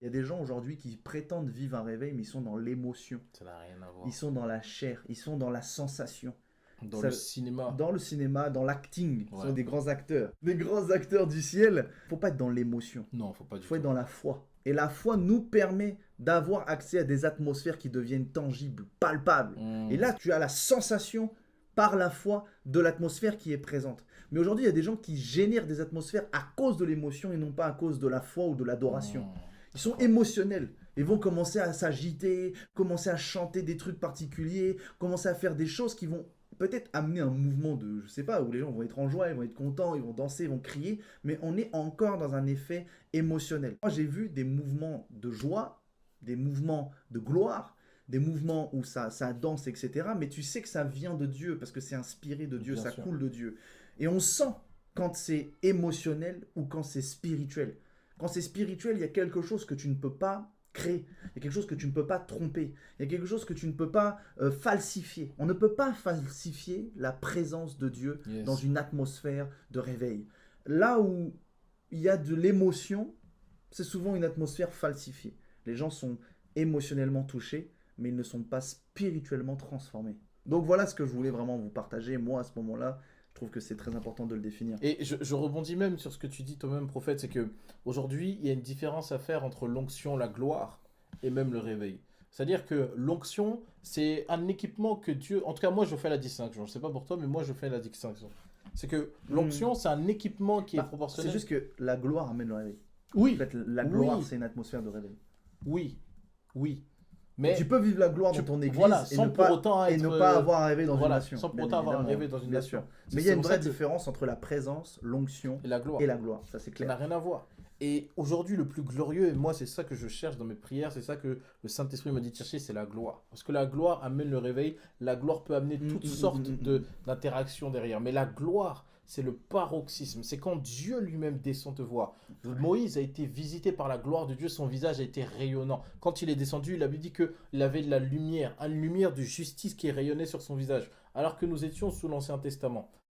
Il y a des gens aujourd'hui qui prétendent vivre un réveil, mais ils sont dans l'émotion. Ça n'a rien à Ils voir. sont dans la chair, ils sont dans la sensation. Dans le Ça- cinéma, Dans le cinéma, dans l'acting, ce sont ouais. des grands acteurs. Des grands acteurs du ciel. Faut pas être dans l'émotion. Non, faut pas du Faut être tout. dans la foi. Et la foi nous permet d'avoir accès à des atmosphères qui deviennent tangibles, palpables. Et Hmm. là, tu as la sensation par la foi de l'atmosphère qui est présente. Mais aujourd'hui, il y a des gens qui génèrent des atmosphères à cause de l'émotion et non pas à cause de la foi ou de l'adoration. Hmm. Ils sont D'accord. émotionnels. Ils vont commencer à s'agiter, commencer à chanter des trucs particuliers, commencer à faire des choses qui vont peut-être amener un mouvement de, je sais pas, où les gens vont être en joie, ils vont être contents, ils vont danser, ils vont crier, mais on est encore dans un effet émotionnel. Moi, j'ai vu des mouvements de joie, des mouvements de gloire, des mouvements où ça danse, etc. Mais tu sais que ça vient de Dieu, parce que c'est inspiré de Dieu, Bien ça sûr. coule de Dieu. Et on sent quand c'est émotionnel ou quand c'est spirituel. Quand c'est spirituel, il y a quelque chose que tu ne peux pas créer. Il y a quelque chose que tu ne peux pas tromper. Il y a quelque chose que tu ne peux pas falsifier. On ne peut pas falsifier la présence de Dieu dans Yes. une atmosphère de réveil. Là où il y a de l'émotion, c'est souvent une atmosphère falsifiée. Les gens sont émotionnellement touchés, mais ils ne sont pas spirituellement transformés. Donc voilà ce que je voulais vraiment vous partager. Moi, à ce moment-là, je trouve que c'est très important de le définir. Et je rebondis même sur ce que tu dis toi-même, prophète, c'est que aujourd'hui, il y a une différence à faire entre l'onction, la gloire et même le réveil. C'est-à-dire que l'onction, c'est un équipement que Dieu... En tout cas, moi, je fais la distinction. Je ne sais pas pour toi, mais moi, je fais la distinction. C'est que Hmm. l'onction, c'est un équipement qui est Bah, c'est proportionnel. juste que la gloire amène le réveil. En Oui, fait, la gloire, oui, c'est une atmosphère de réveil. oui, oui. Donc tu Mais peux vivre la gloire tu, dans ton église voilà, et ne sans pour pas, autant et ne être... pas avoir un réveil dans une voilà, nation. sans pour Bien autant avoir un évidemment, rêvé dans une bien nation. sûr. Mais il y a C'est une pour ça vraie que différence entre la présence, l'onction et la gloire. et la gloire. Ça, c'est Ça n'a clair. rien à voir. Et aujourd'hui, le plus glorieux, et moi, c'est ça que je cherche dans mes prières, c'est ça que le Saint-Esprit m'a dit de chercher, c'est la gloire. Parce que la gloire amène le réveil, la gloire peut amener toutes sortes d'interactions derrière. Mais la gloire, c'est le paroxysme, c'est quand Dieu lui-même descend te voir. Moïse a été visité par la gloire de Dieu, son visage a été rayonnant. Quand il est descendu, il avait dit qu'il avait de la lumière, une lumière de justice qui rayonnait sur son visage, alors que nous étions sous l'Ancien Testament.